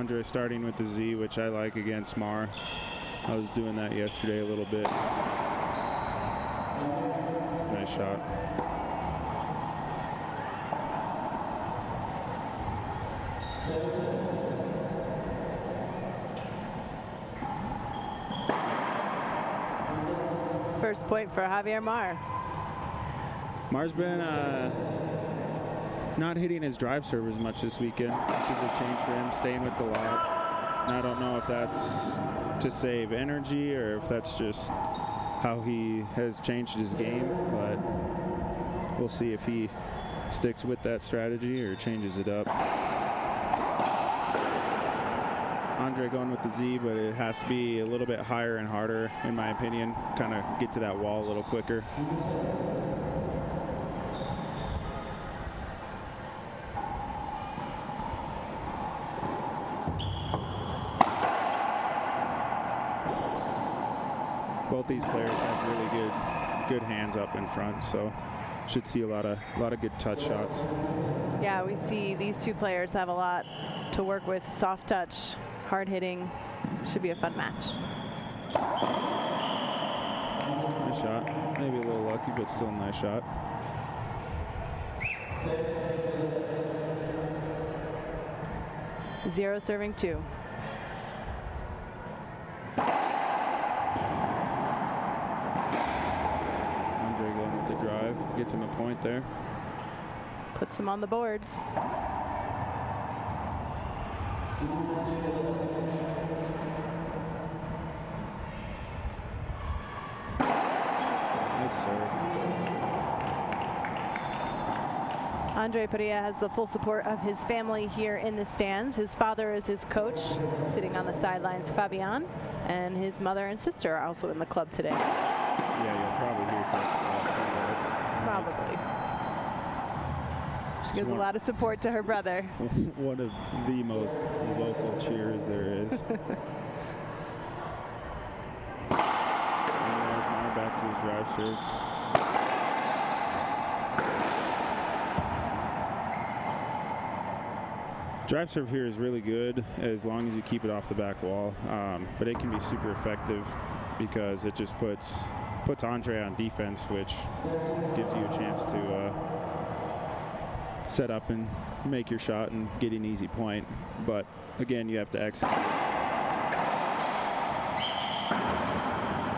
Andre starting with the Z, which I like against Mar. I was doing that yesterday a little bit. Nice shot. First point for Javier Mar. Mar's been not hitting his drive serve as much this weekend, which is a change for him, staying with the lob. And I don't know if that's to save energy or if that's just how he has changed his game, but we'll see if he sticks with that strategy or changes it up. Andre going with the Z, but it has to be a little bit higher and harder, in my opinion. Kind of get to that wall a little quicker. Both these players have really good hands up in front, so should see a lot of good touch shots. Yeah, we see these two players have a lot to work with. Soft touch, hard hitting. Should be a fun match. Nice shot. Maybe a little lucky, but still a nice shot. Zero serving 2. Andre going with the drive. Gets him a point there. Puts him on the boards. Nice serve. Andre Parrilla has the full support of his family here in the stands. His father is his coach, sitting on the sidelines, Fabian, and his mother and sister are also in the club today. Yeah, you'll probably hear Jessica. Probably. She gives a lot of support to her brother. One of the most vocal cheers there is. And there's Mar back to his drive serve. Drive serve here is really good as long as you keep it off the back wall, but it can be super effective because it just puts Andre on defense, which gives you a chance to set up and make your shot and get an easy point. But again, you have to execute.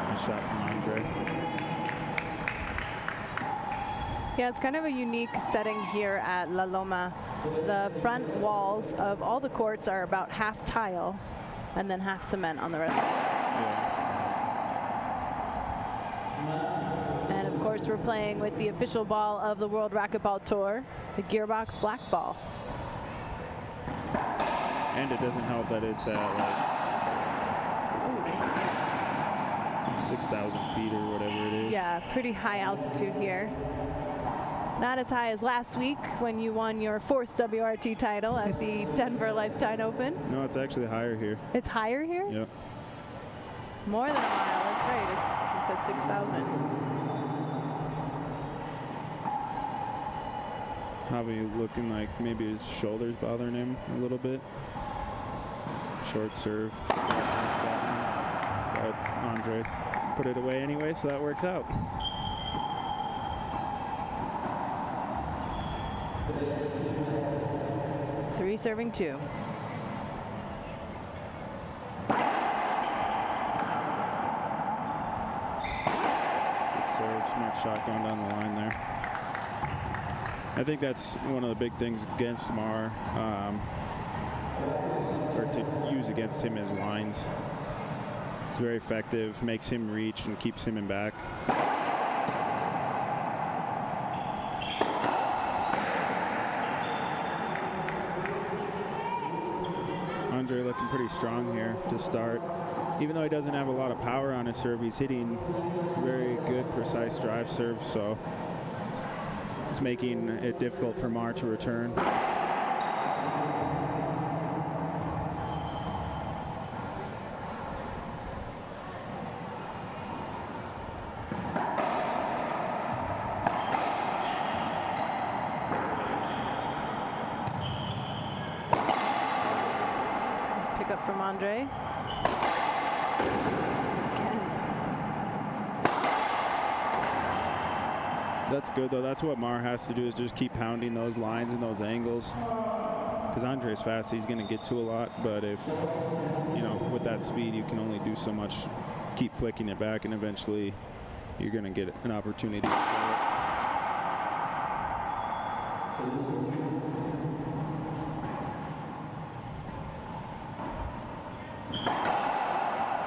Nice shot from Andre. Yeah, it's kind of a unique setting here at La Loma. The front walls of all the courts are about half tile and then half cement on the rest of it. Yeah. And of course, we're playing with the official ball of the World Racquetball Tour, the Gearbox Black Ball. And it doesn't help that it's at like 6,000 feet or whatever it is. Yeah, pretty high altitude here. Not as high as last week when you won your 4th WRT title at the Denver Lifetime Open. No, it's actually higher here. It's higher here? Yep. More than a mile, that's right. You said 6,000. Javi looking like maybe his shoulder's bothering him a little bit. Short serve. But Andre put it away anyway, so that works out. Three serving 2. Good serve, smart shot going down the line there. I think that's one of the big things against Mar, or to use against him as lines. It's very effective, makes him reach and keeps him in back. Andre looking pretty strong here to start. Even though he doesn't have a lot of power on his serve, he's hitting very good, precise drive serve, so it's making it difficult for Mar to return. pickup from Andre. That's good, though. That's what Mar has to do, is just keep pounding those lines and those angles. Because Andre's fast, he's going to get to a lot. But if, you know, with that speed, you can only do so much. Keep flicking it back, and eventually you're going to get an opportunity to throw it.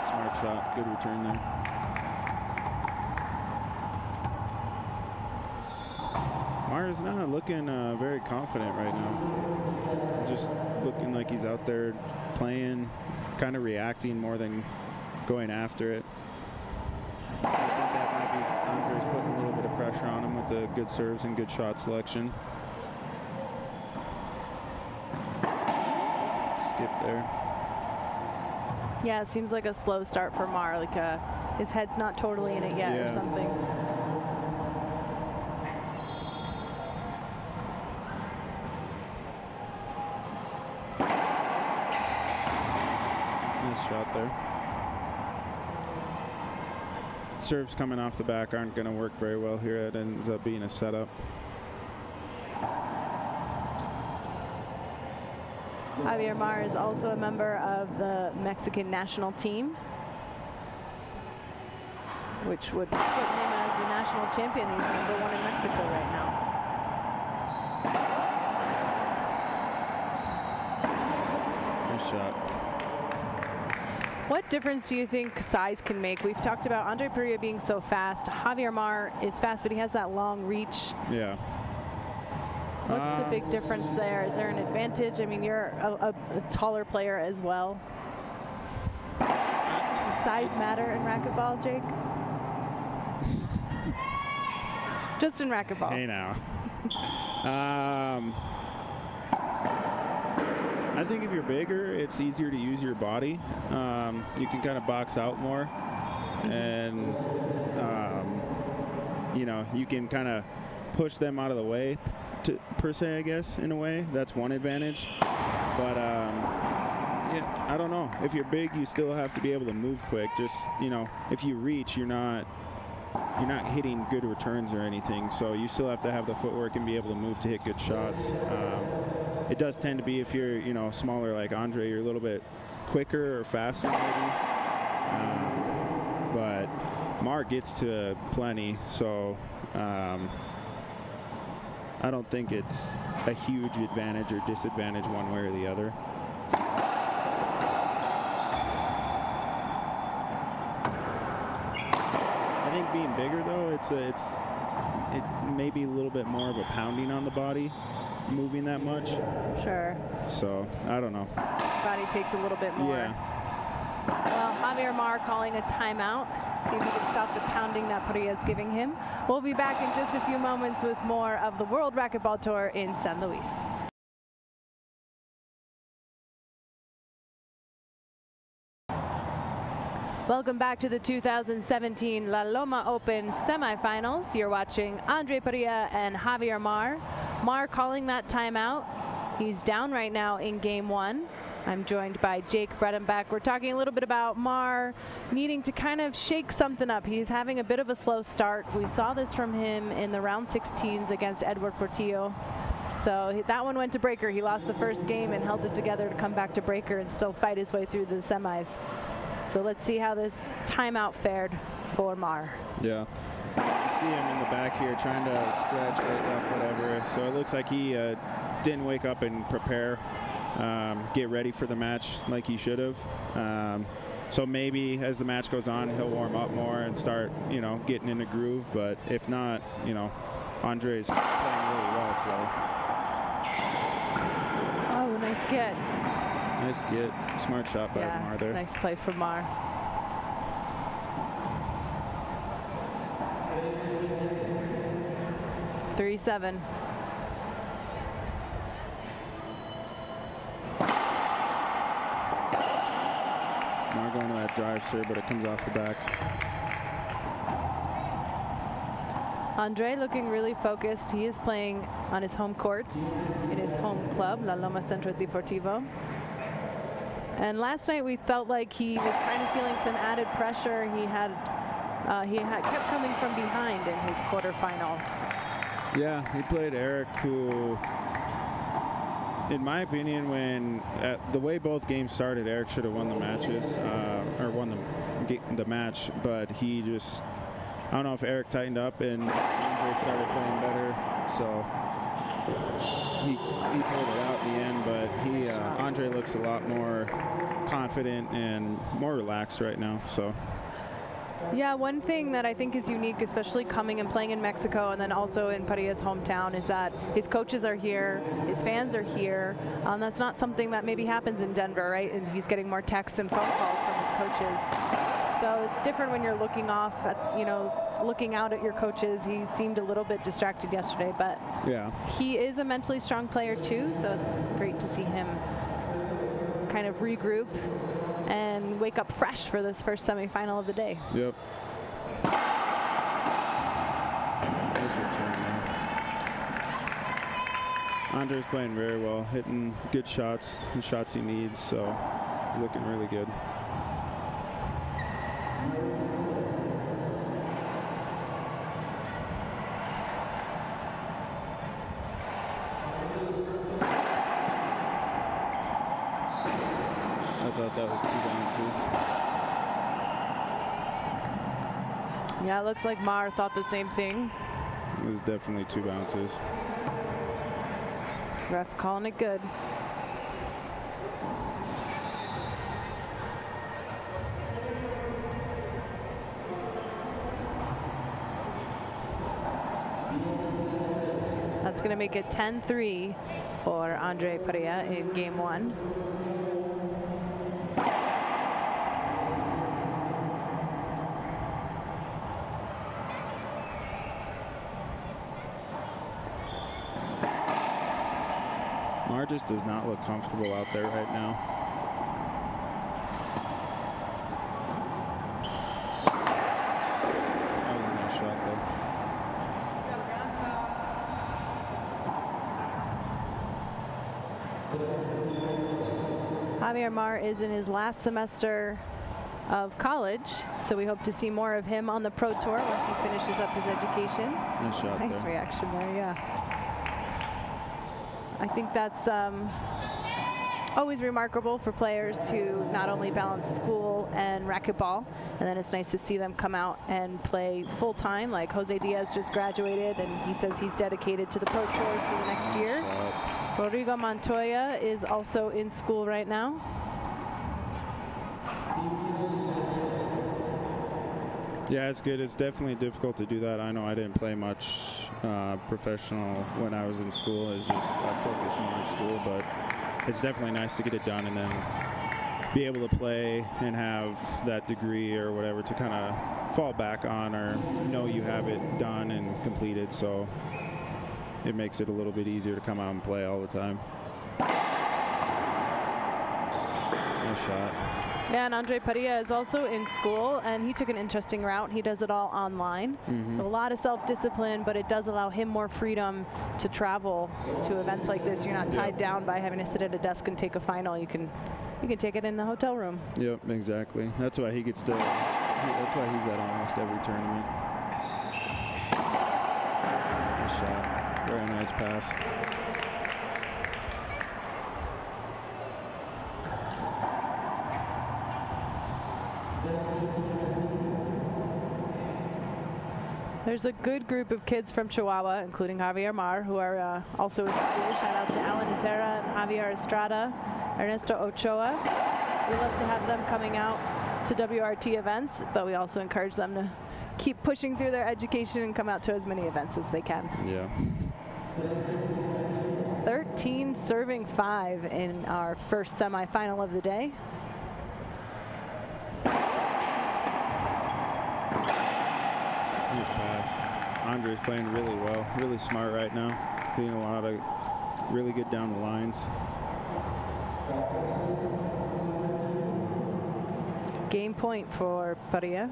Smart shot, good return there. Mar's not looking very confident right now. Just looking like he's out there playing, kind of reacting more than going after it. I think that might be Andre's putting a little bit of pressure on him with the good serves and good shot selection. Skip there. Yeah, it seems like a slow start for Mar, like his head's not totally in it yet or something. Nice shot there. Serves coming off the back aren't going to work very well here. It ends up being a setup. Javier Mar is also a member of the Mexican national team, which would put him as the national champion. He's #1 in Mexico right now. Nice shot. What difference do you think size can make? We've talked about Andre Parrilla being so fast. Javier Mar is fast, but he has that long reach. Yeah. What's the big difference there? Is there an advantage? I mean, you're a taller player as well. Does size matter in racquetball, Jake? Just in racquetball. Hey now. I think if you're bigger, it's easier to use your body. You can kind of box out more, and you know, you can kind of push them out of the way, per se, I guess, in a way. That's one advantage. But yeah, I don't know. If you're big, you still have to be able to move quick. Just, you know, if you reach, you're not hitting good returns or anything. So you still have to have the footwork and be able to move to hit good shots. It does tend to be, if you're, you know, smaller like Andre, you're a little bit quicker or faster maybe. But Mar gets to plenty, so I don't think it's a huge advantage or disadvantage one way or the other. I think being bigger, though, it may be a little bit more of a pounding on the body, moving that much. Sure. So I don't know. Body takes a little bit more. Yeah. Well, Javier Mar calling a timeout. See if he can stop the pounding that Parrilla is giving him. We'll be back in just a few moments with more of the World Racquetball Tour in San Luis. Welcome back to the 2017 La Loma Open semifinals. You're watching Andre Parrilla and Javier Mar. Mar calling that timeout. He's down right now in game 1. I'm joined by Jake Bredenbeck. We're talking a little bit about Mar needing to kind of shake something up. He's having a bit of a slow start. We saw this from him in the round 16s against Edward Portillo. So that one went to breaker. He lost the first game and held it together to come back to breaker and still fight his way through the semis. So let's see how this timeout fared for Mar. Yeah. You see him in the back here trying to stretch, wake up, whatever. So it looks like he didn't wake up and prepare, get ready for the match like he should have. So maybe as the match goes on, he'll warm up more and start, you know, getting in the groove. But if not, you know, Andre's playing really well. So. Oh, nice get. Nice get. Smart shot by Mar there. Nice play from Mar. (3-7). Mar going to that drive serve, but it comes off the back. Andre looking really focused. He is playing on his home courts in his home club, La Loma Centro Deportivo. And last night we felt like he was kind of feeling some added pressure. He had kept coming from behind in his quarterfinal. Yeah, he played Eric, who, in my opinion, the way both games started, Eric should have won the matches, or won the match, but he just, I don't know if Eric tightened up and Andre started playing better, so he pulled it out in the end, but Andre looks a lot more confident and more relaxed right now, so. Yeah, one thing that I think is unique, especially coming and playing in Mexico and then also in Parilla's hometown, is that his coaches are here, his fans are here. That's not something that maybe happens in Denver, right? And he's getting more texts and phone calls from his coaches. So it's different when you're looking off at, looking out at your coaches. He seemed a little bit distracted yesterday, but yeah, he is a mentally strong player too, so it's great to see him kind of regroup and wake up fresh for this first semifinal of the day. Yep. Nice return there. Andre's playing very well, hitting good shots, the shots he needs, so he's looking really good. I thought that was 2 bounces. Yeah, it looks like Mar thought the same thing. It was definitely 2 bounces. Ref calling it good. That's going to make it 10-3 for Andre Parrilla in game 1. Mar just does not look comfortable out there right now. That was a nice shot, though. Javier Mar is in his last semester of college, so we hope to see more of him on the Pro Tour once he finishes up his education. Nice shot Nice there. reaction there, yeah. I think that's always remarkable for players who not only balance school and racquetball, and then it's nice to see them come out and play full-time, like Jose Diaz just graduated, and he says he's dedicated to the Pro Tours for the next year. Rodrigo Montoya is also in school right now. Yeah, it's good. It's definitely difficult to do that. I know I didn't play much professional when I was in school. It's just I focused more on school, but it's definitely nice to get it done and then be able to play and have that degree or whatever to kind of fall back on or know you have it done and completed. So it makes it a little bit easier to come out and play all the time. Nice shot. Yeah, and Andre Padilla is also in school, and he took an interesting route. He does it all online. So a lot of self-discipline, but it does allow him more freedom to travel to events like this. You're not tied down by having to sit at a desk and take a final. You can take it in the hotel room. Yep, exactly. That's why he gets to. That's why he's at almost every tournament. Nice shot. Very nice pass. There's a good group of kids from Chihuahua, including Javier Mar, who are also in school. Shout out to Alan Itera and Javier Estrada, Ernesto Ochoa. We love to have them coming out to WRT events, but we also encourage them to keep pushing through their education and come out to as many events as they can. Yeah. 13 serving 5 in our first semifinal of the day. Nice pass. Andre's playing really well, really smart right now. Hitting a lot of really good down the lines. Game point for Parrilla.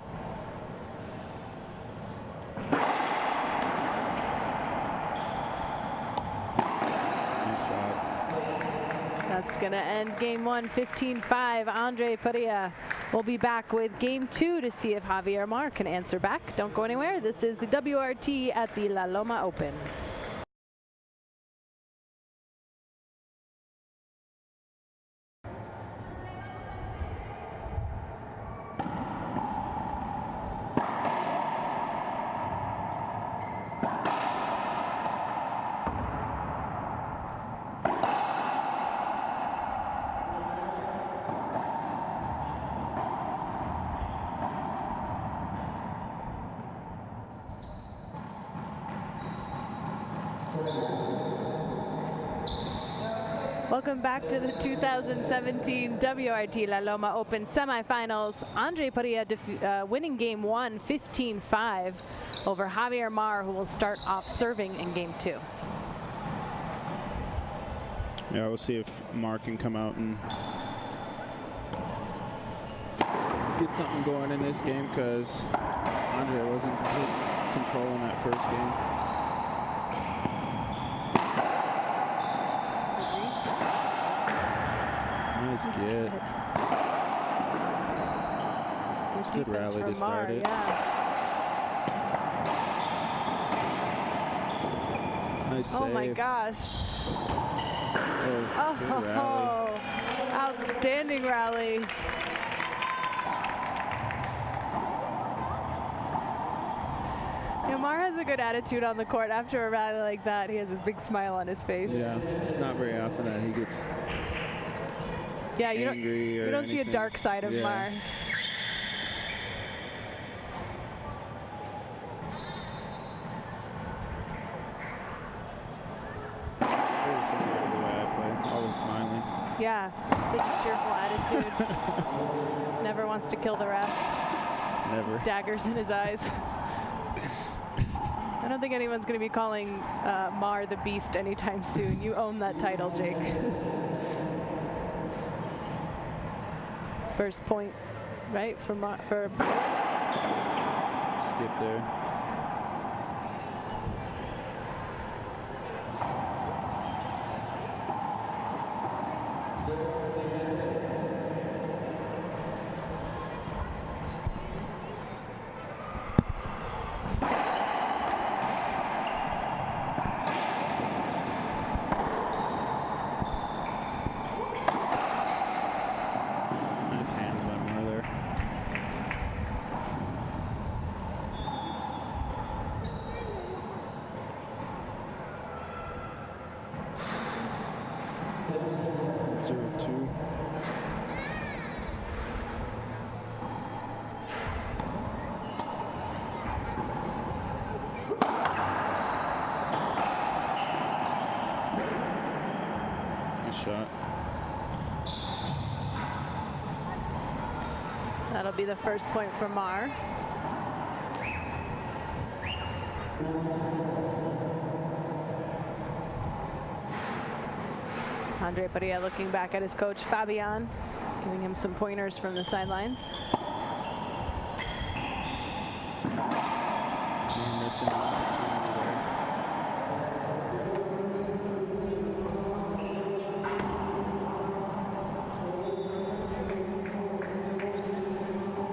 That's It's going to end game one, 15-5. Andre Padilla will be back with game two to see if Javier Mar can answer back. Don't go anywhere. This is the WRT at the La Loma Open. Welcome back to the 2017 WRT La Loma Open semifinals. Andre Parrilla winning game one, 15-5 over Javier Mar, who will start off serving in game two. Yeah, we'll see if Mar can come out and get something going in this game, because Andre wasn't controlling that first game. Nice get. Good rally to start it. Yeah. Nice save. Oh my gosh. Oh, good rally. Outstanding rally. Mar has a good attitude on the court. After a rally like that, he has this big smile on his face. Yeah, it's not very often that he gets angry you don't see a dark side of Mar. Very similar to the way I play, always smiling. Yeah, such a cheerful attitude. Never wants to kill the ref. Never. Daggers in his eyes. I don't think anyone's going to be calling Mar the Beast anytime soon. You own that title, Jake. First point, right, for skip there. Shot. That'll be the first point for Mar. Andre Padilla looking back at his coach Fabian, giving him some pointers from the sidelines. Missing an opportunity there.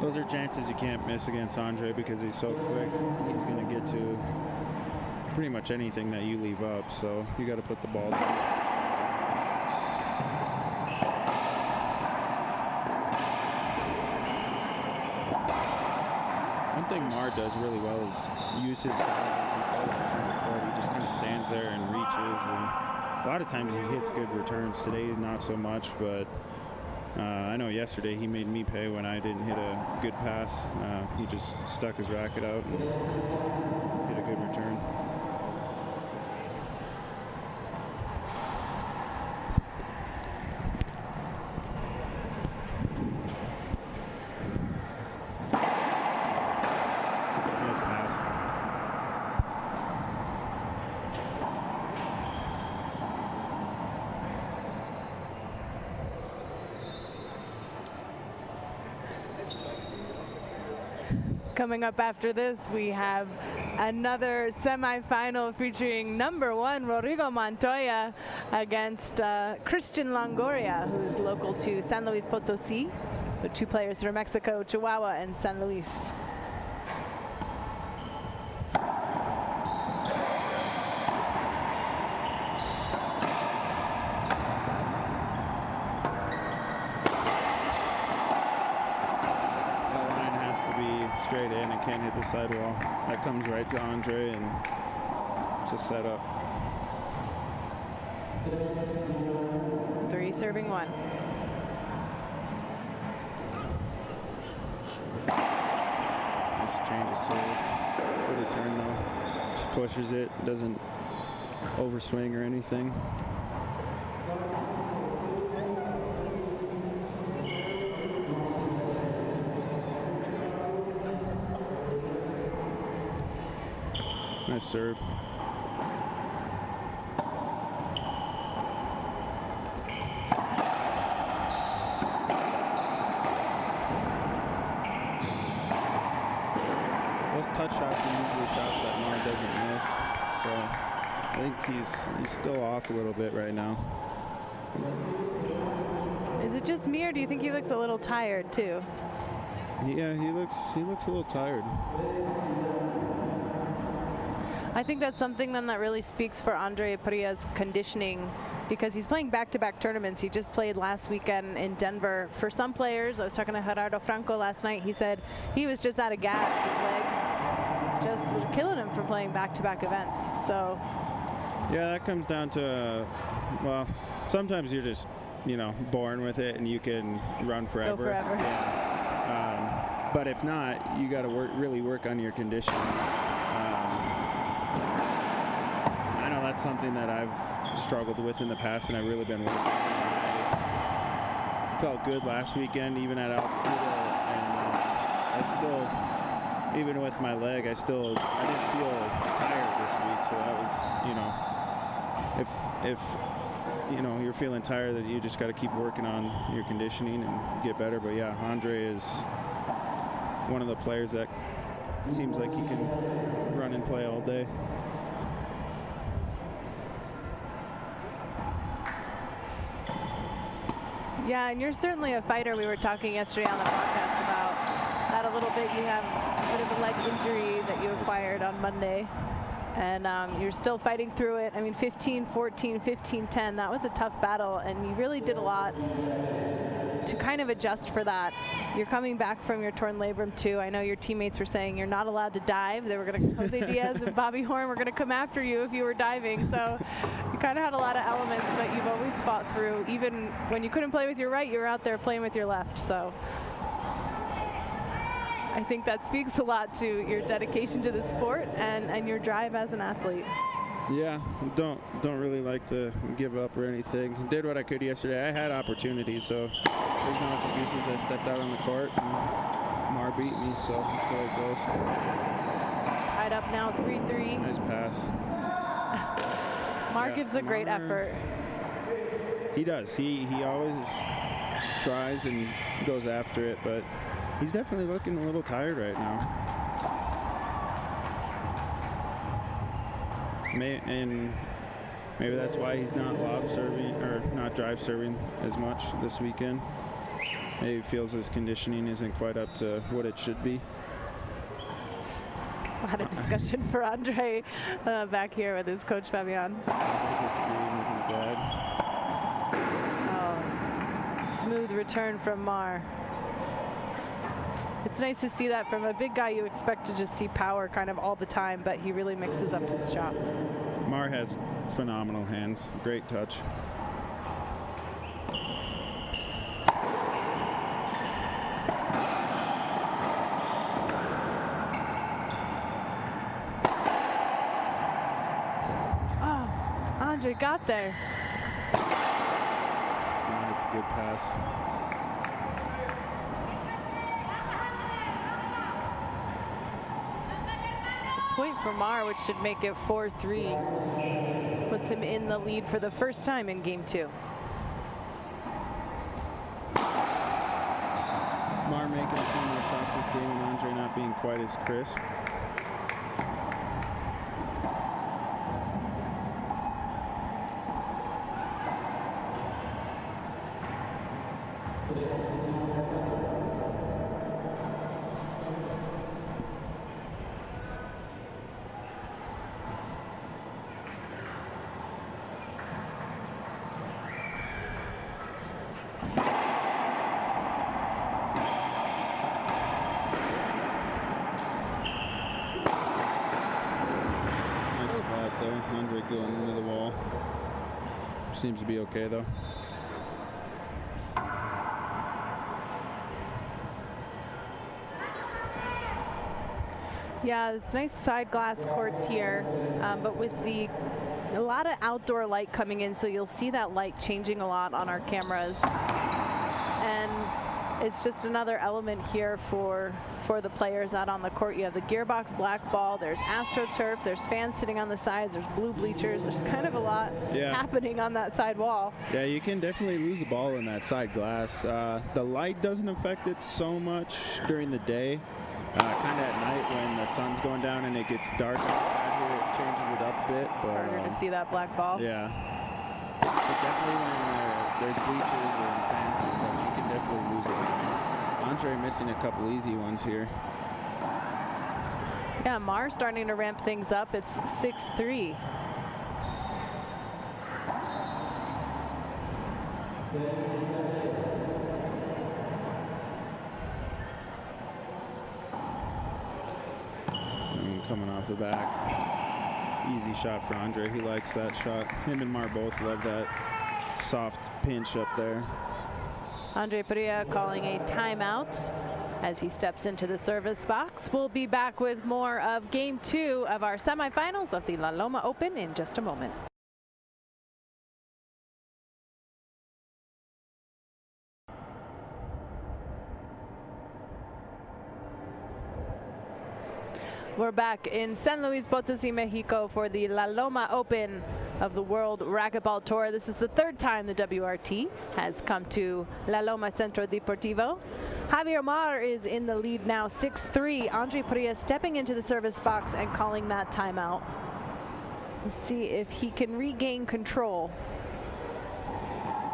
Those are chances you can't miss against Andre, because he's so quick. He's going to get to pretty much anything that you leave up, so you got to put the ball down. One thing Mar does really well is use his size and control that center court. He just kind of stands there and reaches, and a lot of times he hits good returns. Today he's not so much, but I know yesterday he made me pay when I didn't hit a good pass. He just stuck his racket out and hit a good return. Nice pass. coming up after this, we have another semifinal featuring #1 Rodrigo Montoya against Christian Longoria, who is local to San Luis Potosí. The 2 players from Mexico, Chihuahua and San Luis. Straight in and can't hit the sidewall. That comes right to Andre and just set up. 3 serving 1. Nice change of serve. Good return though. Just pushes it, doesn't overswing or anything. Nice serve. Those touch shots are usually shots that Mar doesn't miss. So I think he's still off a little bit right now. Is it just me, or do you think he looks a little tired too? Yeah, he looks a little tired. I think that's something then that really speaks for Andre Parrilla's conditioning, because he's playing back-to-back tournaments. He just played last weekend in Denver. For some players, I was talking to Gerardo Franco last night, he said he was just out of gas. His legs just were killing him for playing back-to-back events. So yeah, that comes down to, well, sometimes you're just, you know, born with it and you can run forever. Go forever. Yeah. But if not, you got to really work on your conditioning. That's something that I've struggled with in the past, and I've really been working on. I felt good last weekend, even at altitude, and I still, even with my leg, I didn't feel tired this week. So that was, you know, if you know you're feeling tired, that you just got to keep working on your conditioning and get better. But yeah, Andre is one of the players that seems like he can run and play all day. yeah, and you're certainly a fighter. We were talking yesterday on the broadcast about that a little bit. You have a bit of a leg injury that you acquired on Monday, and you're still fighting through it. I mean, 15-14, 15-10, that was a tough battle, and you really did a lot to kind of adjust for that. You're coming back from your torn labrum too. I know your teammates were saying you're not allowed to dive. They were going to, Jose Diaz and Bobby Horn were going to come after you if you were diving. So you kind of had a lot of elements, but you've always fought through. Even when you couldn't play with your right, you were out there playing with your left. So I think that speaks a lot to your dedication to the sport and your drive as an athlete. Yeah, don't really like to give up or anything. Did what I could yesterday. I had opportunities, so there's no excuses. I stepped out on the court, and Mar beat me, so that's the way it goes. Tied up now, 3-3. Nice pass. Mar gives a great effort. He does. He always tries and goes after it, but he's definitely looking a little tired right now. And maybe that's why he's not lob serving or not drive serving as much this weekend. Maybe he feels his conditioning isn't quite up to what it should be. A lot of discussion for Andre back here with his coach Fabian. Disagreeing with his dad. Oh, smooth return from Mar. It's nice to see that from a big guy. You expect to just see power kind of all the time, but he really mixes up his shots. Mar has phenomenal hands. Great touch. Oh, Andre got there. That's a good pass. Point for Mar, which should make it 4-3. Puts him in the lead for the first time in game 2. Mar making a few more shots this game and Andre not being quite as crisp. Andre going into the wall. Seems to be okay though. Yeah, it's nice side glass courts here, but with a lot of outdoor light coming in, so you'll see that light changing a lot on our cameras. And it's just another element here for the players out on the court. You have the gearbox black ball, there's AstroTurf, there's fans sitting on the sides, there's blue bleachers, there's kind of a lot happening on that side wall. Yeah, you can definitely lose the ball in that side glass. The light doesn't affect it so much during the day. Kind of at night when the sun's going down and it gets dark on the side here, it changes it up a bit. But, harder to see that black ball. Yeah. But definitely when there's bleachers and fans and stuff, you can definitely lose it. Andre missing a couple easy ones here. Yeah, Mar's starting to ramp things up. It's 6-3. Coming off the back. Easy shot for Andre. He likes that shot. Him and Mar both love that soft pinch up there. Andre Parrilla calling a timeout as he steps into the service box. We'll be back with more of Game 2 of our semifinals of the La Loma Open in just a moment. We're back in San Luis Potosí, Mexico for the La Loma Open of the World Racquetball Tour. This is the third time the WRT has come to La Loma Centro Deportivo. Javier Mar is in the lead now, 6-3. Andre Parrilla stepping into the service box and calling that timeout. Let's see if he can regain control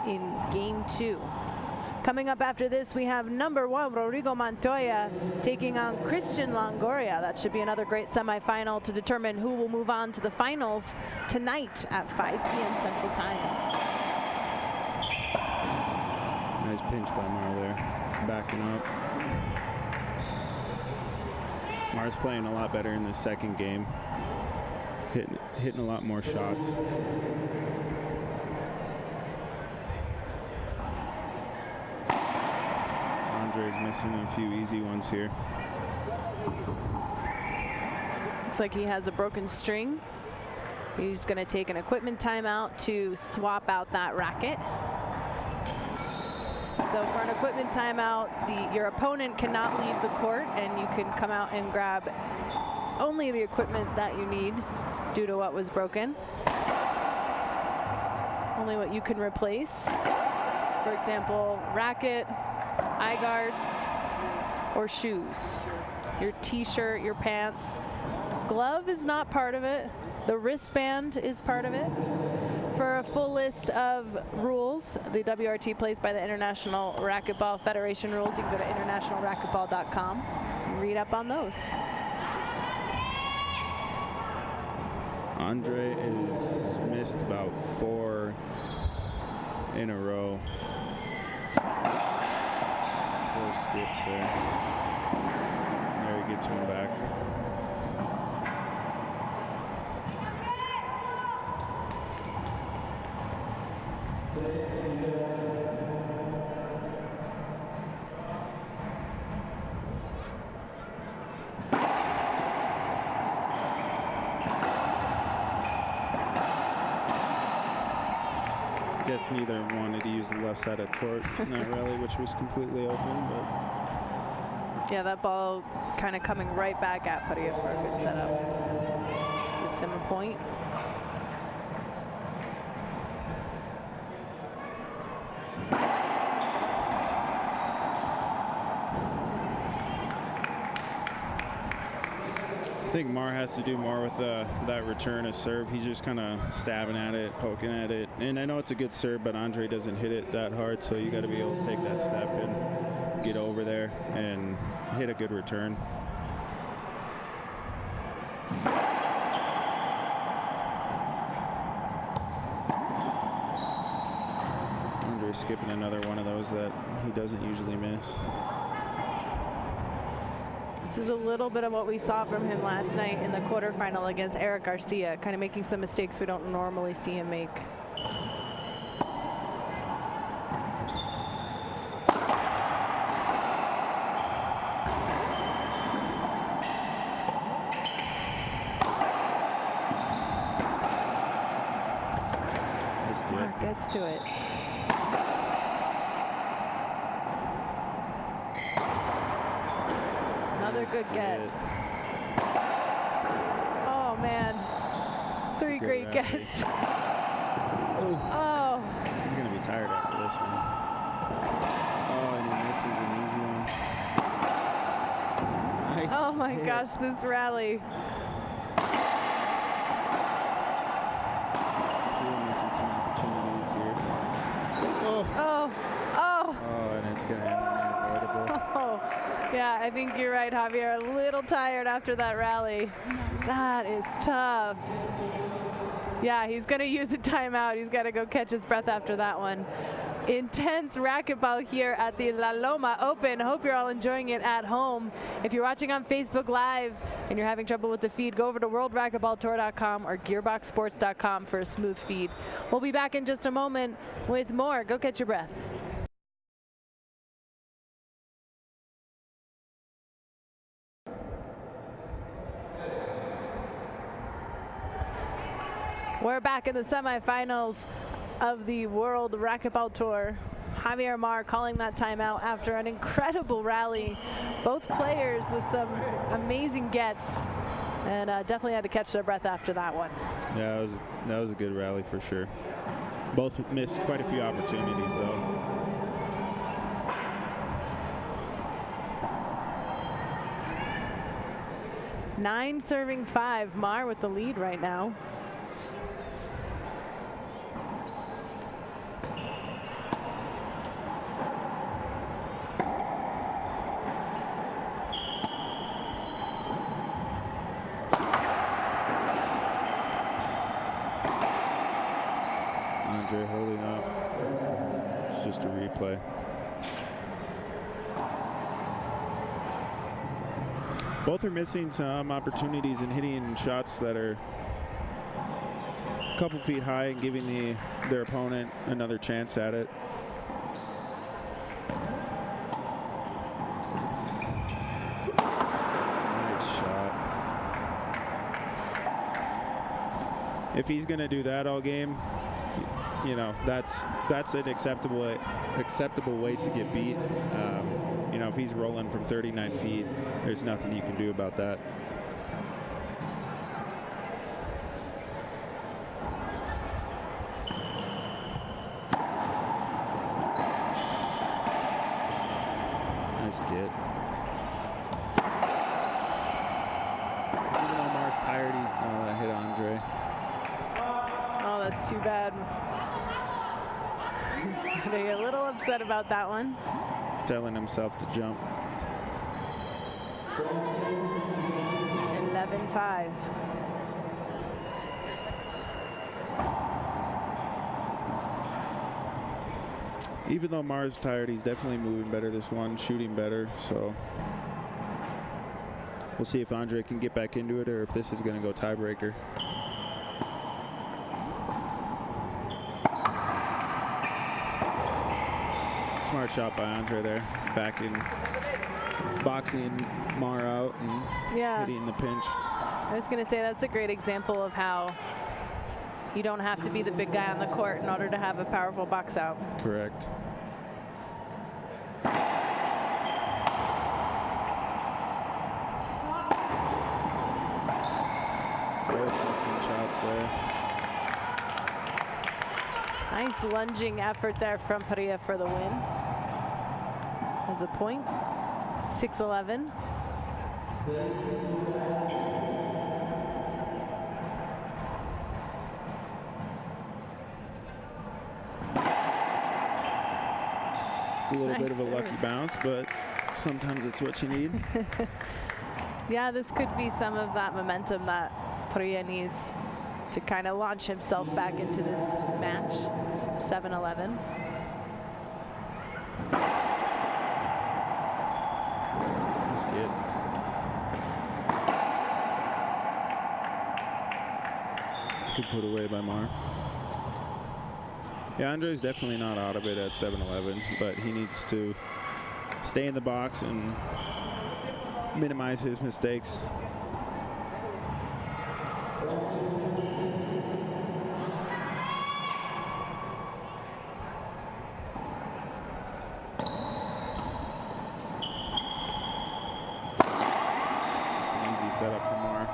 in Game 2. Coming up after this, we have number 1, Rodrigo Montoya, taking on Christian Longoria. That should be another great semifinal to determine who will move on to the finals tonight at 5 p.m. Central Time. Nice pinch by Mar there, backing up. Mar's playing a lot better in the second game, hitting a lot more shots. Andre's missing a few easy ones here. Looks like he has a broken string. He's going to take an equipment timeout to swap out that racket. So for an equipment timeout, your opponent cannot leave the court, and you can come out and grab only the equipment that you need due to what was broken. Only what you can replace. For example, racket, eye guards, or shoes. Your t-shirt, your pants. Glove is not part of it. The wristband is part of it. For a full list of rules, the WRT plays by the International Racquetball Federation rules. You can go to internationalracquetball.com and read up on those. Andre is missed about 4 in a row. 4 skips there. There he gets one back. I guess neither wanted to use the left side of the court in that rally, which was completely open. But yeah, that ball kind of coming right back at Padilla for a good setup. Gives him a point. I think Mar has to do more with that return of serve. He's just kind of stabbing at it, poking at it. And I know it's a good serve, but Andre doesn't hit it that hard, so you got to be able to take that step and get over there and hit a good return. Andre skipping another one of those that he doesn't usually miss. This is a little bit of what we saw from him last night in the quarterfinal against Eric Garcia, kind of making some mistakes we don't normally see him make. Mark gets to it. Another good get. Oh man, 3 great gets. Oh. He's gonna be tired after this one. Oh, and he misses an easy one. Nice Oh my hit. gosh, this rally. Really missing some opportunities here. Oh. Oh, oh. Oh, and it's gonna end unavoidable. Oh, yeah, I think you're right, Javier. A little tired after that rally. That is tough. Yeah, he's going to use a timeout. He's got to go catch his breath after that one. Intense racquetball here at the La Loma Open. Hope you're all enjoying it at home. If you're watching on Facebook Live and you're having trouble with the feed, go over to worldracquetballtour.com or gearboxsports.com for a smooth feed. We'll be back in just a moment with more. Go catch your breath. We're back in the semifinals of the World Racquetball Tour. Javier Mar calling that timeout after an incredible rally. Both players with some amazing gets, and definitely had to catch their breath after that one. Yeah, that was a good rally for sure. Both missed quite a few opportunities though. Nine serving 5. Mar with the lead right now. Andre holding up. It's just a replay. Both are missing some opportunities in hitting shots that are a couple feet high and giving their opponent another chance at it. Nice shot. If he's going to do that all game, you know, that's an acceptable way to get beat. You know, if he's rolling from 39 feet, there's nothing you can do about that. Nice get. Even though Mar's tired, that hit Andre. Oh, that's too bad. They're a little upset about that one. Telling himself to jump. 11-5. Even though Mar's tired, he's definitely moving better this one, shooting better. So we'll see if Andre can get back into it or if this is going to go tiebreaker. Smart shot by Andre there, back in boxing Mar out and hitting the pinch. I was going to say that's a great example of how you don't have to be the big guy on the court in order to have a powerful box out. Correct. Both missing shots there. Nice lunging effort there from Parrilla for the win. There's a point. 6-11. It's a little bit of a lucky bounce, but sometimes it's what you need. Yeah, this could be some of that momentum that Parrilla needs to kind of launch himself back into this match. 7-11. That's good. Good put away by Mar. Yeah, Andre's definitely not out of it at 7-11, but he needs to stay in the box and minimize his mistakes. It's an easy setup for Mar.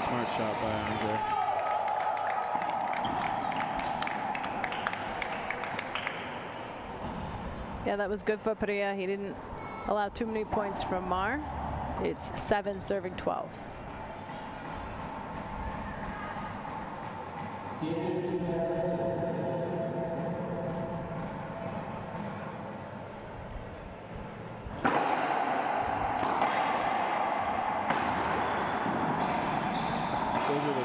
Smart shot by Andre. Yeah, that was good for Parrilla. He didn't allow too many points from Mar. It's 7 serving 12.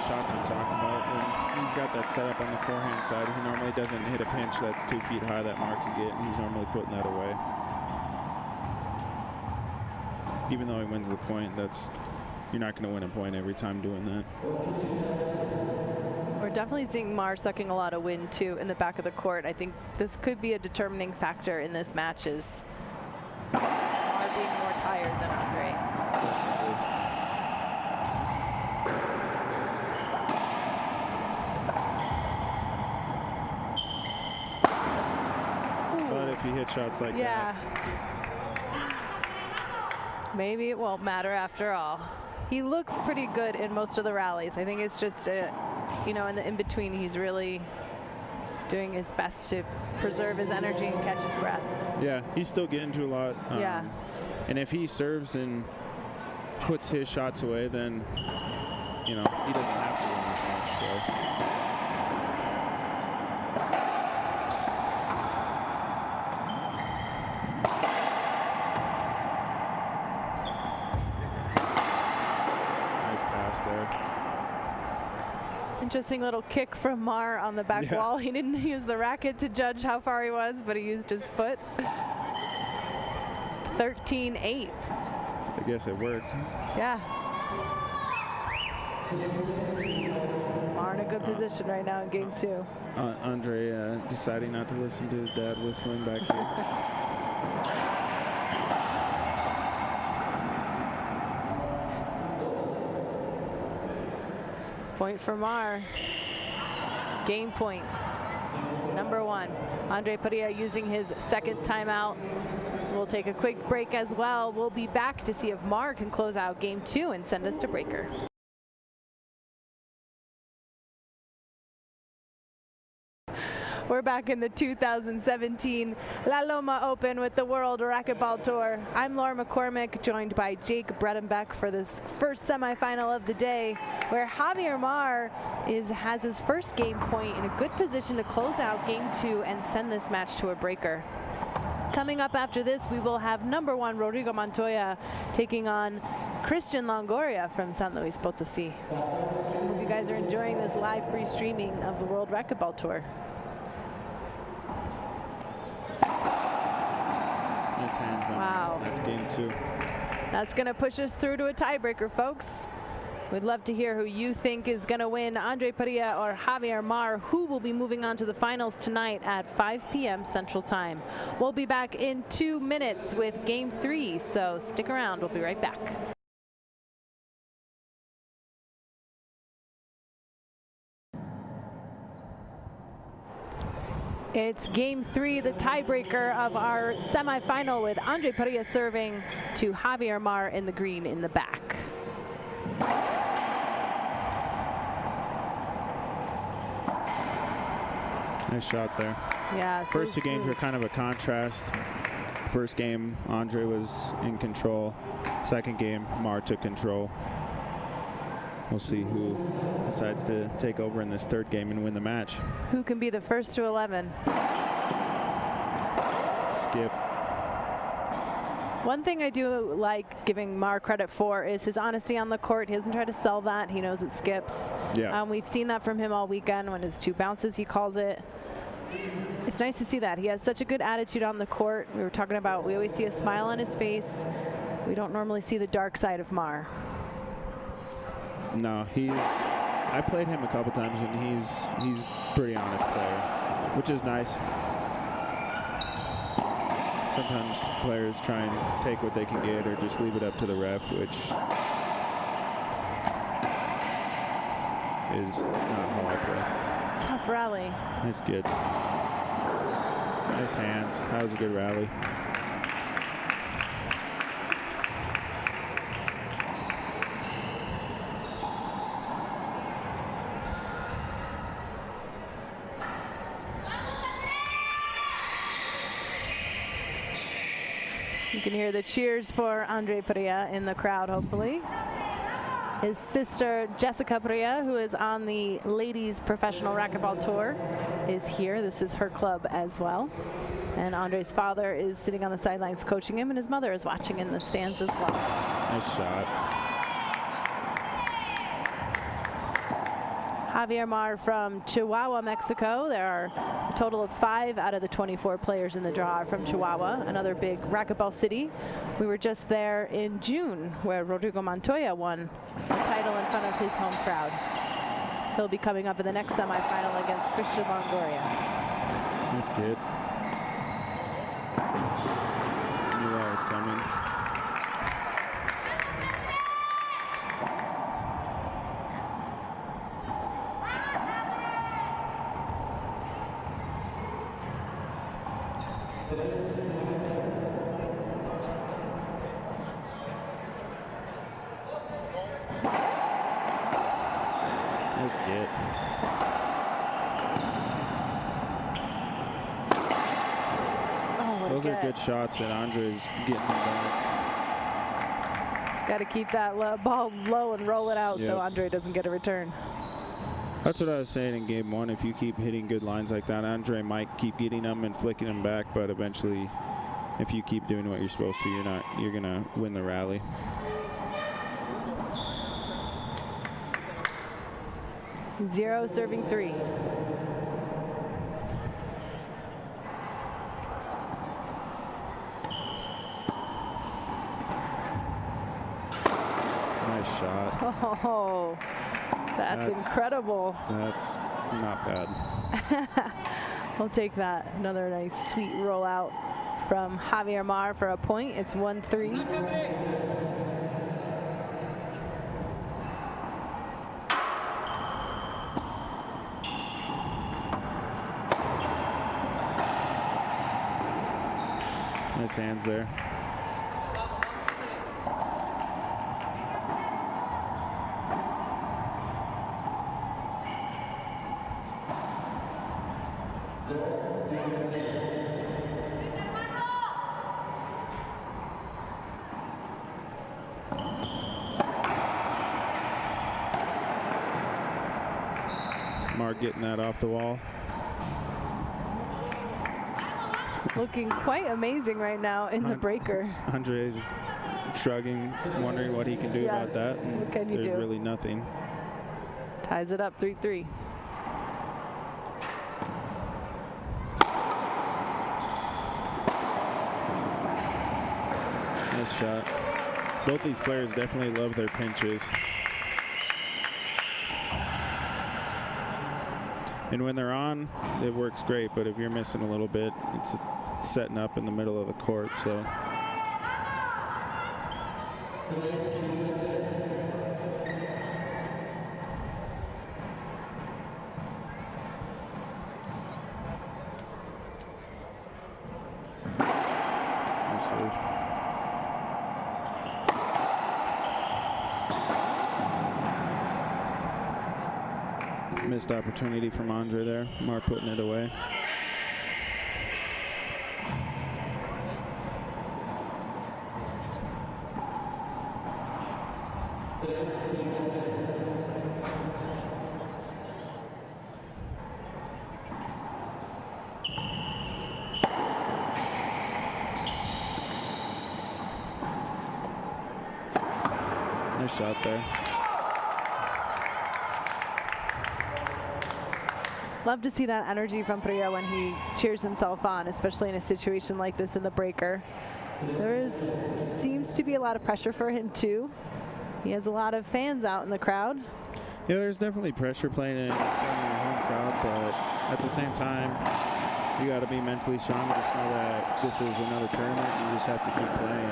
Shots I'm talking about. When he's got that setup on the forehand side, he normally doesn't hit a pinch that's 2 feet high that Mark can get, and he's normally putting that away. Even though he wins the point, you're not going to win a point every time doing that. We're definitely seeing Mar sucking a lot of wind too in the back of the court. I think this could be a determining factor in this match, is Mar being more tired than Andre. If he hits shots like that. Maybe it won't matter after all. He looks pretty good in most of the rallies. I think it's just, you know, in the in-between, he's really doing his best to preserve his energy and catch his breath. Yeah, he's still getting to a lot. Yeah. And if he serves and puts his shots away, then, you know, he doesn't have to win this match, so. Interesting little kick from Mar on the back wall. He didn't use the racket to judge how far he was, but he used his foot. 13-8. I guess it worked. Yeah. Mar in a good position right now in game 2. Andre deciding not to listen to his dad whistling back here. Point for Mar. Game point. Number 1. Andre Padilla using his second timeout. We'll take a quick break as well. We'll be back to see if Mar can close out game 2 and send us to breaker. We're back in the 2017 La Loma Open with the World Racquetball Tour. I'm Laura McCormick, joined by Jake Bredenbeck for this first semifinal of the day, where Javier Mar has his first game point in a good position to close out game 2 and send this match to a breaker. Coming up after this, we will have number 1 Rodrigo Montoya taking on Christian Longoria from San Luis Potosí. Hope you guys are enjoying this live free streaming of the World Racquetball Tour. Nice hand. Wow. That's game 2. That's going to push us through to a tiebreaker, folks. We'd love to hear who you think is going to win, Andre Parrilla or Javier Mar, who will be moving on to the finals tonight at 5 p.m. Central Time. We'll be back in 2 minutes with game 3, so stick around. We'll be right back. It's game 3, the tiebreaker of our semifinal, with Andre Parrilla serving to Javier Mar in the green in the back. Nice shot there. Yeah. First two games were kind of a contrast. First game, Andre was in control. Second game, Mar took control. We'll see who decides to take over in this third game and win the match. Who can be the first to 11? Skip. One thing I do like giving Mar credit for is his honesty on the court. He doesn't try to sell that. He knows it skips. Yeah. We've seen that from him all weekend when his 2 bounces, he calls it. It's nice to see that. He has such a good attitude on the court. We were talking about, we always see a smile on his face. We don't normally see the dark side of Mar. No, I played him a couple times, and he's a pretty honest player, which is nice. Sometimes players try and take what they can get or just leave it up to the ref, which is not how I play. Tough rally. Nice kids. Nice hands. That was a good rally. You can hear the cheers for Andre Parrilla in the crowd, hopefully. His sister, Jessica Parrilla, who is on the ladies professional racquetball tour, is here. This is her club as well. And Andre's father is sitting on the sidelines coaching him, and his mother is watching in the stands as well. Nice shot. Javier Mar from Chihuahua, Mexico. There are a total of 5 out of the 24 players in the draw are from Chihuahua, another big racquetball city. We were just there in June where Rodrigo Montoya won the title in front of his home crowd. He'll be coming up in the next semifinal against Christian Longoria. Nice kid. Knew that was coming. Nice get. Oh, those are good shots, and Andre's getting them back. He's got to keep that ball low and roll it out so Yep. Andre doesn't get a return. That's what I was saying in game one. If you keep hitting good lines like that, Andre might keep getting them and flicking them back, but eventually, if you keep doing what you're supposed to, you're gonna win the rally. Zero serving 3. Nice shot. Oh, that's incredible. That's not bad. We'll take that. Another nice sweet rollout from Javier Mar for a point. It's 1-3. Nice hands there. Mark getting that off the wall. Looking quite amazing right now in the breaker. Andre's shrugging, wondering what he can do about that. And what can you there's do? really nothing. Ties it up 3-3. Nice shot. Both these players definitely love their pinches. And when they're on, it works great. But if you're missing a little bit, it's setting up in the middle of the court. So. missed opportunity from Andre there. Mar putting it away. Nice shot there. Love to see that energy from Parrilla when he cheers himself on, especially in a situation like this in the breaker. Seems to be a lot of pressure for him too. He has a lot of fans out in the crowd. Yeah, there's definitely pressure playing in your home crowd, but at the same time, you got to be mentally strong and just know that this is another tournament. You just have to keep playing.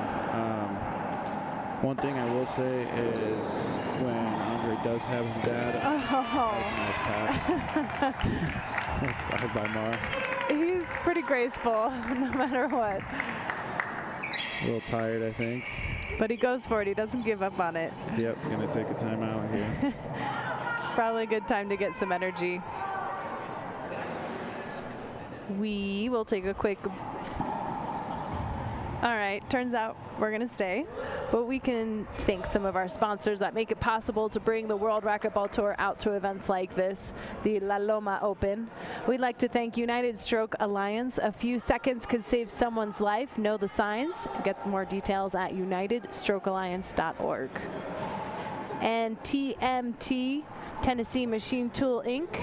One thing I will say is when Andre does have his dad, that's a nice pass. Nice slide by Mar. He's pretty graceful no matter what. A little tired, I think. But he goes for it. He doesn't give up on it. Yep, gonna take a timeout here. Probably a good time to get some energy. We will take a quick. All right, turns out we're gonna stay, but we can thank some of our sponsors that make it possible to bring the World Racquetball Tour out to events like this, the La Loma Open. We'd like to thank United Stroke Alliance. A few seconds could save someone's life. Know the signs. Get more details at unitedstrokealliance.org. And TMT, Tennessee Machine Tool Inc.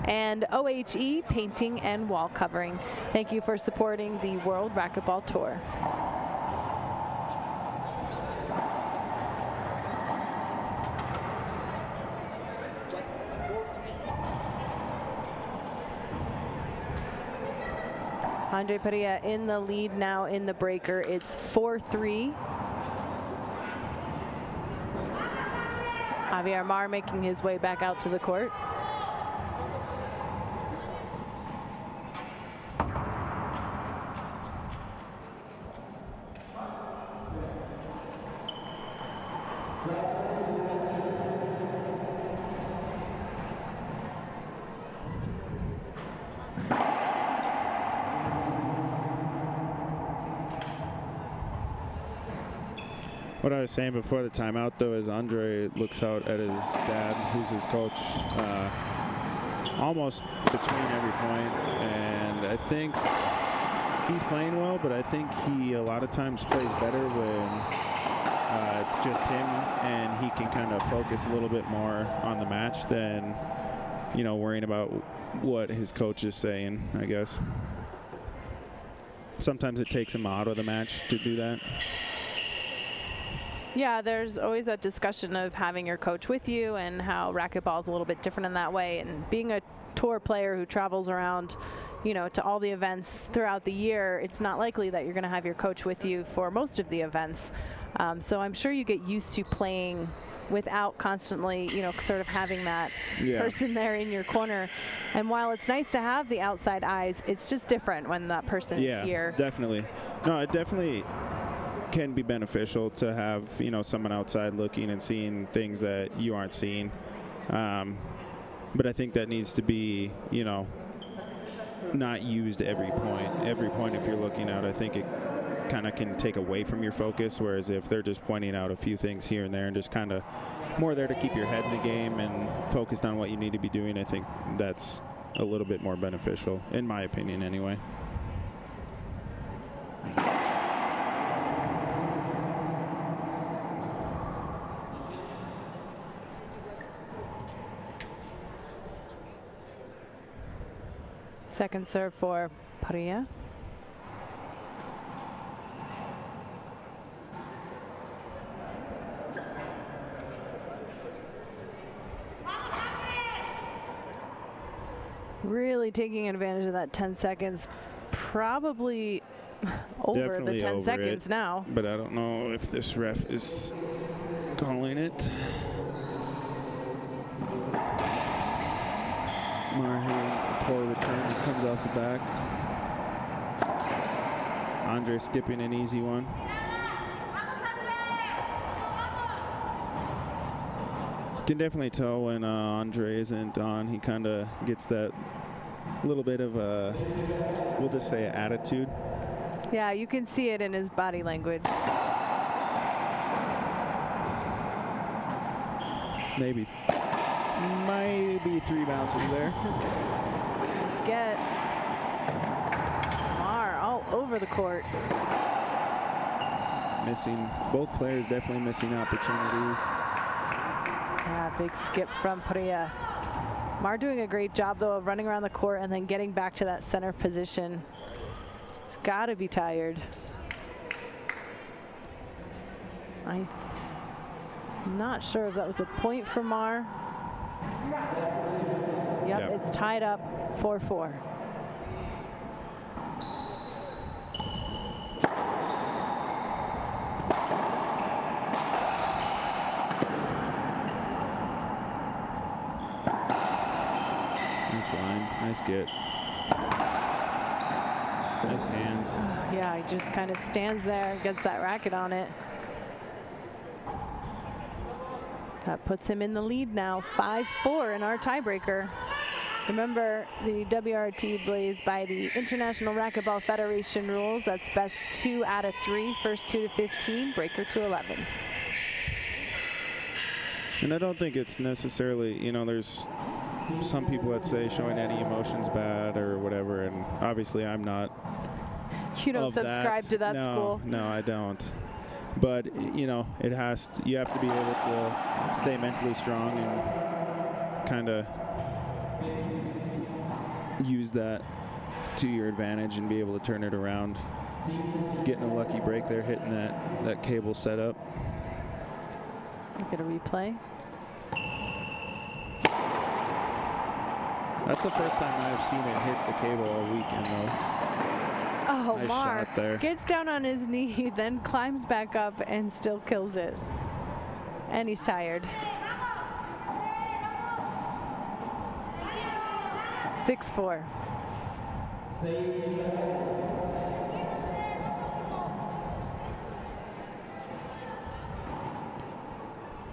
And OHE Painting and Wall Covering. Thank you for supporting the World Racquetball Tour. Andre Parrilla in the lead now in the breaker. It's 4-3. Javier Mar making his way back out to the court. What I was saying before the timeout, though, is Andre looks out at his dad, who's his coach, almost between every point. And I think he's playing well, but I think he a lot of times plays better when it's just him and he can kind of focus a little bit more on the match than, you know, worrying about what his coach is saying, I guess. Sometimes it takes him out of the match to do that. Yeah, there's always that discussion of having your coach with you and how racquetball is a little bit different in that way. And being a tour player who travels around, you know, to all the events throughout the year, it's not likely that you're going to have your coach with you for most of the events. So I'm sure you get used to playing without constantly, you know, sort of having that person there in your corner. And while it's nice to have the outside eyes, it's just different when that person is here. Yeah, definitely. No, it definitely can be beneficial to have, you know, someone outside looking and seeing things that you aren't seeing. But I think that needs to be, you know, not used every point. Every point, if you're looking out, I think it kind of can take away from your focus, whereas if they're just pointing out a few things here and there and just kind of more there to keep your head in the game and focused on what you need to be doing, I think that's a little bit more beneficial, in my opinion anyway. Second serve for Parrilla. Really taking advantage of that 10 seconds, probably over Definitely the 10 over seconds it, now. But I don't know if this ref is calling it. Mar hitting a poor return that comes off the back. Andre skipping an easy one. Can definitely tell when Andre isn't on. He kind of gets that little bit of a, we'll just say, attitude. Yeah, you can see it in his body language. Maybe 3 bounces there. Nice get. Mar all over the court. Missing, both players definitely missing opportunities. Yeah, big skip from Parrilla. Mar doing a great job, though, of running around the court and then getting back to that center position. He's got to be tired. I'm not sure if that was a point for Mar. Yep, it's tied up 4-4. Nice line, nice get. Nice hands. Yeah, he just kind of stands there, gets that racket on it. That puts him in the lead now, 5-4 in our tiebreaker. Remember, the WRT plays by the International Racquetball Federation rules. That's best 2 out of 3, first 2 to 15, breaker to 11. And I don't think it's necessarily, you know, there's some people that say showing any emotion's bad or whatever, and obviously I'm not. You don't subscribe to that school. No, I don't. But you know, you have to be able to stay mentally strong and kind of use that to your advantage and be able to turn it around. Getting a lucky break there, hitting that cable setup. Look at a replay. That's the first time I've seen it hit the cable all weekend, though. Oh, nice Mar shot there. Gets down on his knee, then climbs back up and still kills it. And he's tired. 6-4.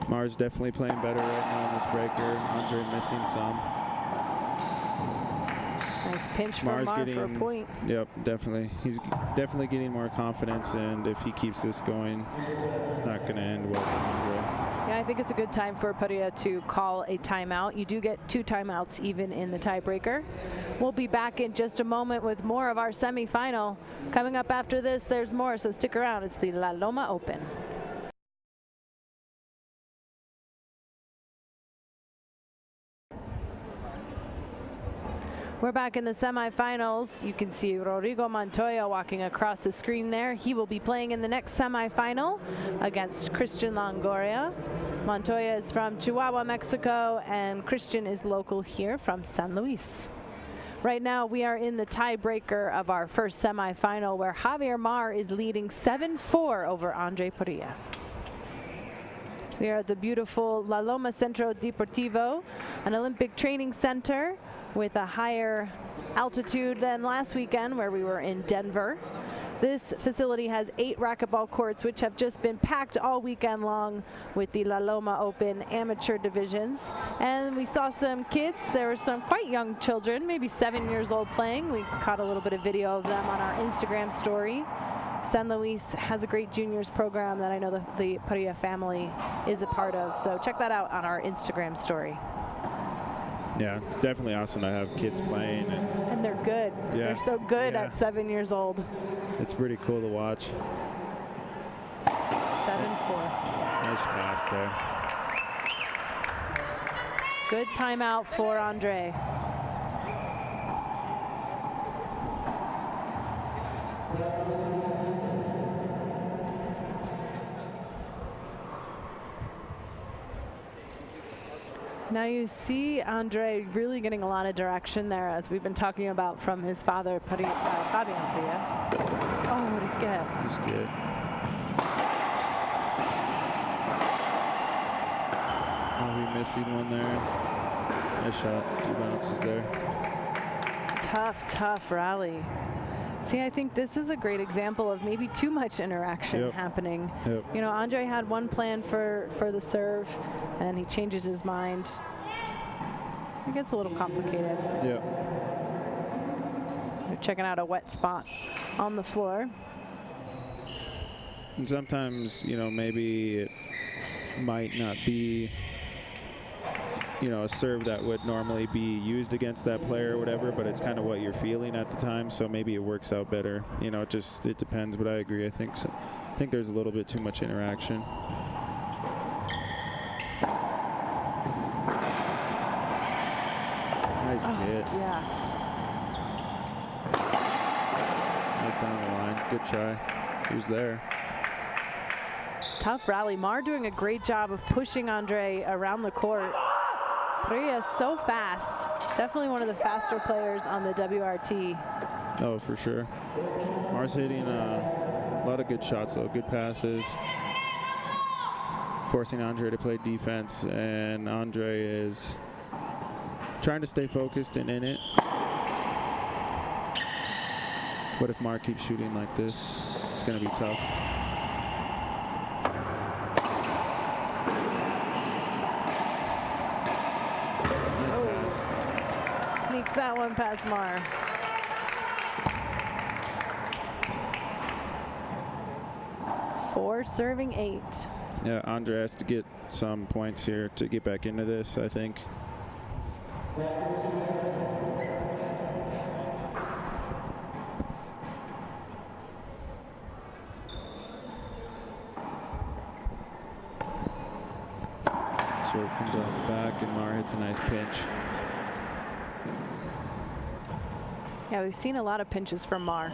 Mar's definitely playing better right now on this breaker. Andre missing some. Nice pinch from Mar for a point. Yep, definitely. He's definitely getting more confidence, and if he keeps this going, it's not going to end well for Andre. Yeah, I think it's a good time for Padilla to call a timeout. You do get 2 timeouts even in the tiebreaker. We'll be back in just a moment with more of our semifinal. Coming up after this, there's more, so stick around. It's the La Loma Open. We're back in the semifinals. You can see Rodrigo Montoya walking across the screen there. He will be playing in the next semifinal against Christian Longoria. Montoya is from Chihuahua, Mexico, and Christian is local here from San Luis. Right now, we are in the tiebreaker of our first semifinal, where Javier Mar is leading 7-4 over Andre Parrilla. We are at the beautiful La Loma Centro Deportivo, an Olympic training center with a higher altitude than last weekend, where we were in Denver. This facility has 8 racquetball courts, which have just been packed all weekend long with the La Loma Open amateur divisions. And we saw some kids. There were some quite young children, maybe 7 years old, playing. We caught a little bit of video of them on our Instagram story. San Luis has a great juniors program that I know the Parrilla family is a part of. So check that out on our Instagram story. Yeah, it's definitely awesome to have kids playing. And they're good. Yeah. They're so good at 7 years old. It's pretty cool to watch. 7-4. Nice pass there. Good timeout for Andre. Now you see Andre really getting a lot of direction there, as we've been talking about, from his father, Fabian Parrilla. Oh, what a get. He's good. Oh, we missing one there. Nice shot. 2 bounces there. Tough, tough rally. See, I think this is a great example of maybe too much interaction happening. You know, Andre had one plan for the serve, and he changes his mind. It gets a little complicated. They're checking out a wet spot on the floor. And sometimes, you know, maybe it might not be, you know, a serve that would normally be used against that player or whatever, but it's kind of what you're feeling at the time, so maybe it works out better. You know, it depends, but I agree. I think there's a little bit too much interaction. Nice hit. Yes. Nice down the line. Good try. He was there. Tough rally. Mar doing a great job of pushing Andre around the court. Parrilla is so fast. Definitely one of the faster players on the WRT. Oh, for sure. Mar's hitting a lot of good shots, though. Good passes. Forcing Andre to play defense, and Andre is trying to stay focused and in it. But if Mar keeps shooting like this, it's going to be tough. Sneaks that one past Mar. Four serving 8. Yeah, Andre has to get some points here to get back into this, I think. Serve comes off the back, and Mar hits a nice pinch. Yeah, we've seen a lot of pinches from Mar.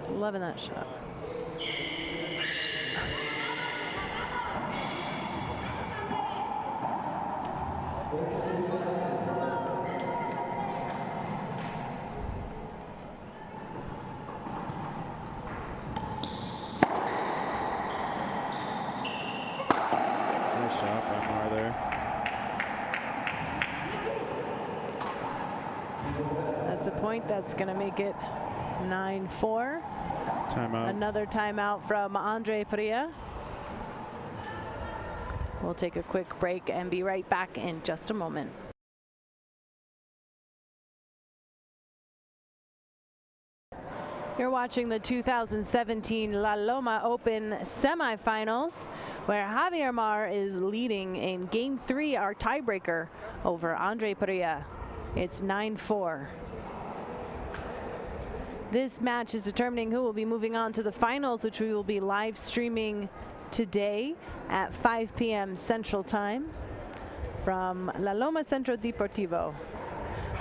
Loving that shot. Nice shot by Mar there. That's a point that's going to make it 9-4. Timeout. Another timeout from Andre Parrilla. We'll take a quick break and be right back in just a moment. You're watching the 2017 La Loma Open semifinals, where Javier Mar is leading in Game 3, our tiebreaker over Andre Parrilla. It's 9-4. This match is determining who will be moving on to the finals, which we will be live streaming today at 5 p.m. Central Time from La Loma Centro Deportivo.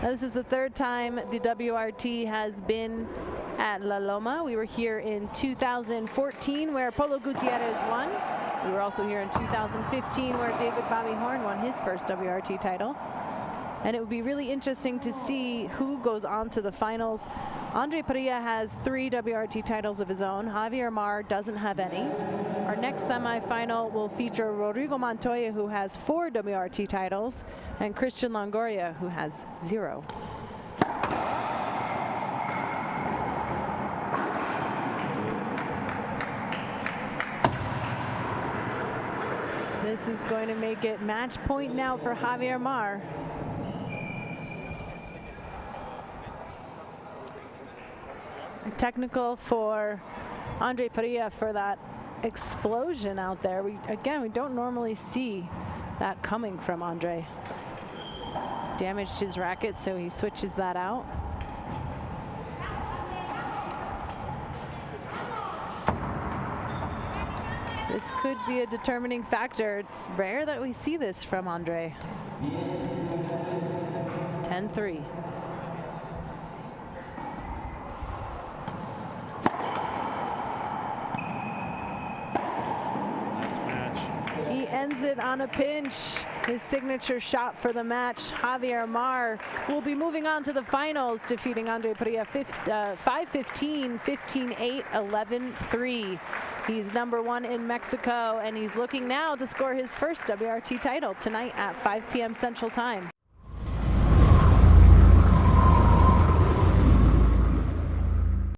Now, this is the third time the WRT has been at La Loma. We were here in 2014 where Polo Gutierrez won. We were also here in 2015 where David Bobby Horn won his first WRT title. And it would be really interesting to see who goes on to the finals. Andre Parrilla has 3 WRT titles of his own. Javier Mar doesn't have any. Our next semifinal will feature Rodrigo Montoya, who has 4 WRT titles, and Christian Longoria, who has 0. This is going to make it match point now for Javier Mar. Technical for Andre Parrilla for that explosion out there. We don't normally see that coming from Andre. Damaged his racket, so he switches that out. This could be a determining factor. It's rare that we see this from Andre. 10-3. He ends it on a pinch. His signature shot for the match. Javier Mar will be moving on to the finals, defeating Andre Parrilla 5-15, 15-8, 11-3. He's #1 in Mexico, and he's looking now to score his first WRT title tonight at 5 p.m. Central Time.